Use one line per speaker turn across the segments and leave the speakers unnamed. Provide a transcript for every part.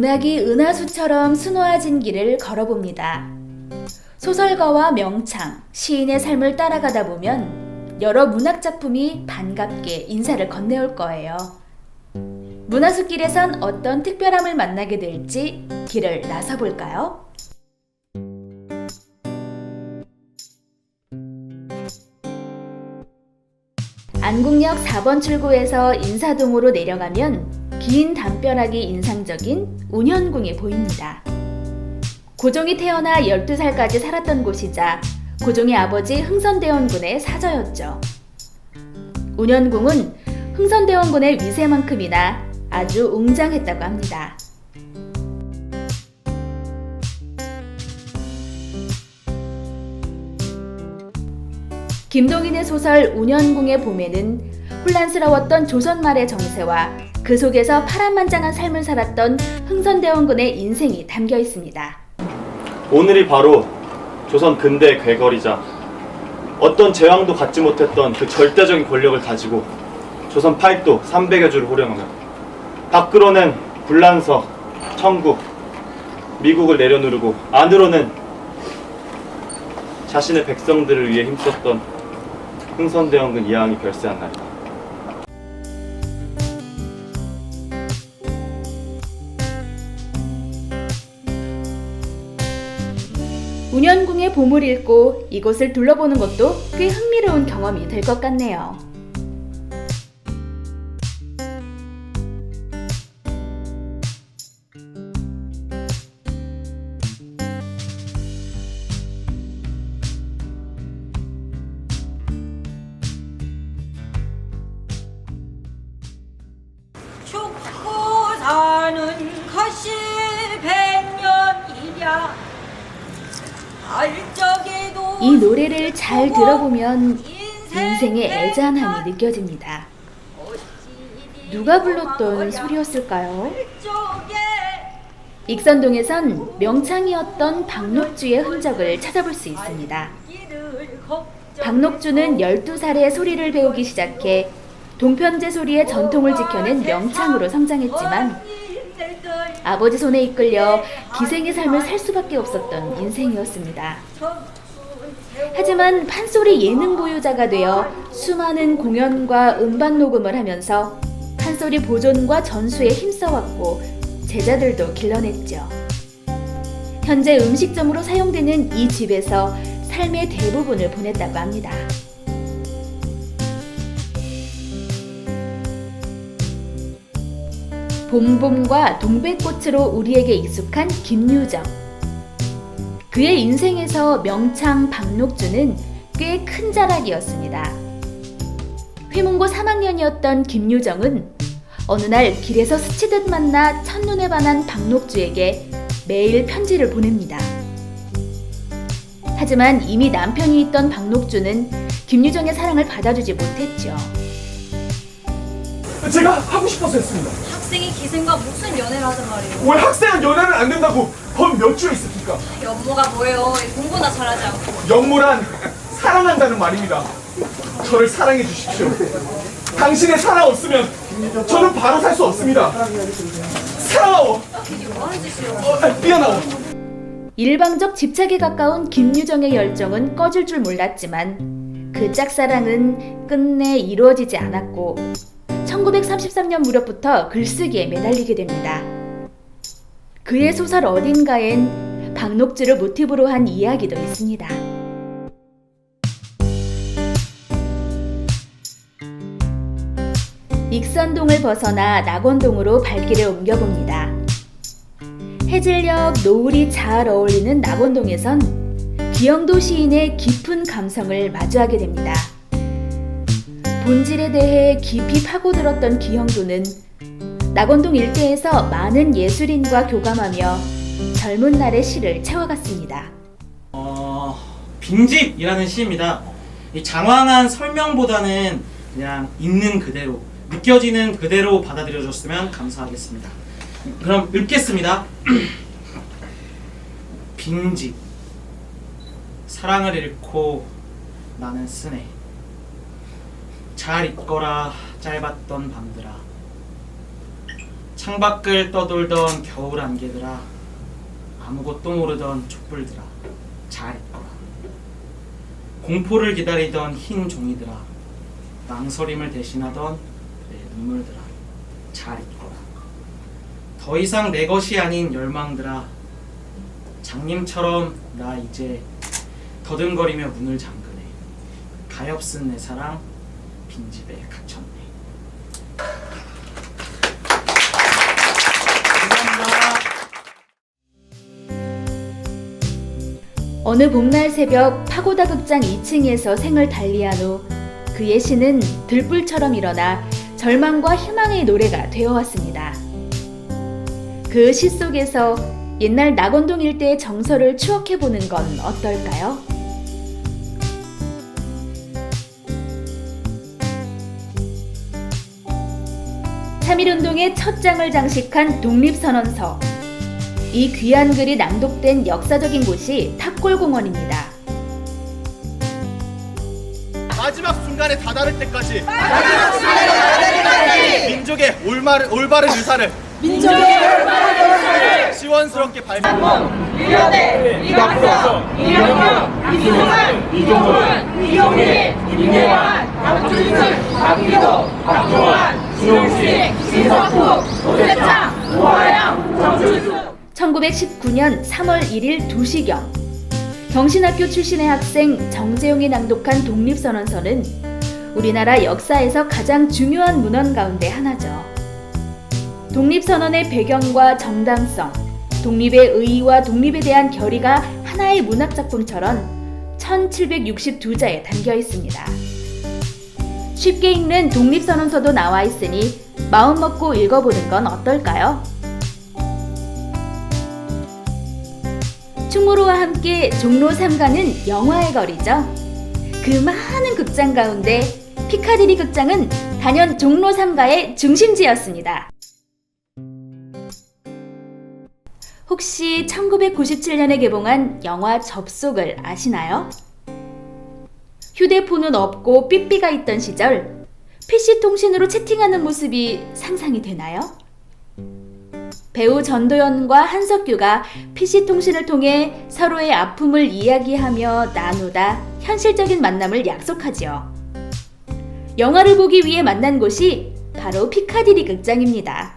문학이 은하수처럼 수놓아진 길을 걸어봅니다. 소설가와 명창, 시인의 삶을 따라가다 보면 여러 문학작품이 반갑게 인사를 건네올 거예요. 문화숲길에선 어떤 특별함을 만나게 될지 길을 나서볼까요? 안국역 4번 출구에서 인사동으로 내려가면 긴 담벼락이 인상적인 운현궁이 보입니다. 고종이 태어나 12살까지 살았던 곳이자 고종의 아버지 흥선대원군의 사저였죠. 운현궁은 흥선대원군의 위세만큼이나 아주 웅장했다고 합니다. 김동인의 소설 운현궁의 봄에는 혼란스러웠던 조선 말의 정세와 그 속에서 파란만장한 삶을 살았던 흥선대원군의 인생이 담겨 있습니다.
오늘이 바로 조선 근대의 괴거리자 어떤 제왕도 갖지 못했던 그 절대적인 권력을 가지고 조선 팔도 300여 주를 호령하며 밖으로는 불란서, 청국, 미국을 내려누르고 안으로는 자신의 백성들을 위해 힘썼던 흥선대원군 이하왕이 별세한 날이다.
운현궁의 봄을 읽고 이곳을 둘러보는 것도 꽤 흥미로운 경험이 될 것 같네요.
죽고 사는 것이 100년이랴.
이 노래를 잘 들어보면 인생의 애잔함이 느껴집니다. 누가 불렀던 소리였을까요? 익선동에선 명창이었던 박록주의 흔적을 찾아볼 수 있습니다. 박록주는 12살에 소리를 배우기 시작해 동편제 소리의 전통을 지켜낸 명창으로 성장했지만 아버지 손에 이끌려 기생의 삶을 살 수밖에 없었던 인생이었습니다. 하지만 판소리 예능 보유자가 되어 수많은 공연과 음반 녹음을 하면서 판소리 보존과 전수에 힘써왔고 제자들도 길러냈죠. 현재 음식점으로 사용되는 이 집에서 삶의 대부분을 보냈다고 합니다. 봄봄과 동백꽃으로 우리에게 익숙한 김유정. 그의 인생에서 명창 박록주는 꽤 큰 자락이었습니다. 회문고 3학년이었던 김유정은 어느 날 길에서 스치듯 만나 첫눈에 반한 박록주에게 매일 편지를 보냅니다. 하지만 이미 남편이 있던 박록주는 김유정의 사랑을 받아주지 못했죠.
제가 하고 싶어서 했습니다.
학생이 기생과 무슨 연애를 하단 말이에요.
왜 학생은 연애는 안 된다고 법 몇 줄 있습니까?
연모가 뭐예요? 공부나 잘하지 않고.
연모란 사랑한다는 말입니다. 저를 사랑해 주십시오. 당신의 사랑 없으면 저는 바로 살 수 없습니다. 사랑하오.
이게 뭐하는 짓이에요?
미안하오.
일방적 집착에 가까운 김유정의 열정은 꺼질 줄 몰랐지만 그 짝사랑은 끝내 이루어지지 않았고 1933년 무렵부터 글쓰기에 매달리게 됩니다. 그의 소설 어딘가엔 박록주를 모티브로 한 이야기도 있습니다. 익선동을 벗어나 낙원동으로 발길을 옮겨봅니다. 해질녘 노을이 잘 어울리는 낙원동에선 기영도 시인의 깊은 감성을 마주하게 됩니다. 본질에 대해 깊이 파고들었던 기영도는 낙원동 일대에서 많은 예술인과 교감하며 젊은 날의 시를 채워갔습니다.
빈집이라는 시입니다. 이 장황한 설명보다는 그냥 있는 그대로, 느껴지는 그대로 받아들여줬으면 감사하겠습니다. 그럼 읽겠습니다. 빈집. 사랑을 잃고 나는 쓰네. 잘 있거라 짧았던 밤들아. 창밖을 떠돌던 겨울 안개들아, 아무것도 모르던 촛불들아, 잘 있거라. 공포를 기다리던 흰 종이들아, 망설임을 대신하던 내 눈물들아, 잘 있거라. 더 이상 내 것이 아닌 열망들아, 장님처럼 나 이제 더듬거리며 문을 잠그네. 가엾은 내 사랑 빈집에 갇혔네.
어느 봄날 새벽 파고다 극장 2층에서 생을 달리한 후 그의 시는 들불처럼 일어나 절망과 희망의 노래가 되어왔습니다. 그 시 속에서 옛날 낙원동 일대의 정서를 추억해보는 건 어떨까요? (3.1운동의) 첫 장을 장식한 독립선언서. 이 귀한 글이 낭독된 역사적인 곳이 탑골공원입니다.
마지막 순간에 다다를 때까지 민족의 올바른 의사를 시원스럽게 발표.
(1919년 3월 1일 2시경) 경신학교 출신의 학생 정재용이 낭독한 독립선언서는 우리나라 역사에서 가장 중요한 문헌 가운데 하나죠. 독립선언의 배경과 정당성, 독립의 의의와 독립에 대한 결의가 하나의 문학작품처럼 1762자에 담겨 있습니다. 쉽게 읽는 독립선언서도 나와 있으니 마음 먹고 읽어보는 건 어떨까요? 충무로와 함께 종로 3가는 영화의 거리죠. 그 많은 극장 가운데 피카디리 극장은 단연 종로 3가의 중심지였습니다. 혹시 1997년에 개봉한 영화 접속을 아시나요? 휴대폰은 없고 삐삐가 있던 시절 PC통신으로 채팅하는 모습이 상상이 되나요? 배우 전도연과 한석규가 PC통신을 통해 서로의 아픔을 이야기하며 나누다 현실적인 만남을 약속하지요. 영화를 보기 위해 만난 곳이 바로 피카디리 극장입니다.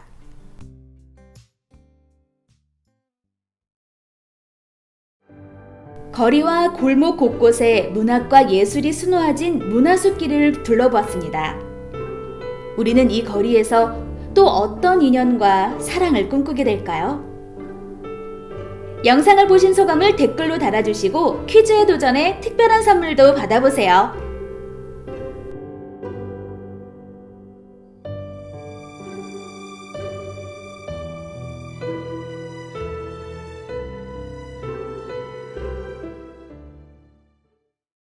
거리와 골목 곳곳에 문학과 예술이 수놓아진 문화숲길을 둘러보았습니다. 우리는 이 거리에서 또 어떤 인연과 사랑을 꿈꾸게 될까요? 영상을 보신 소감을 댓글로 달아주시고 퀴즈에 도전해 특별한 선물도 받아보세요.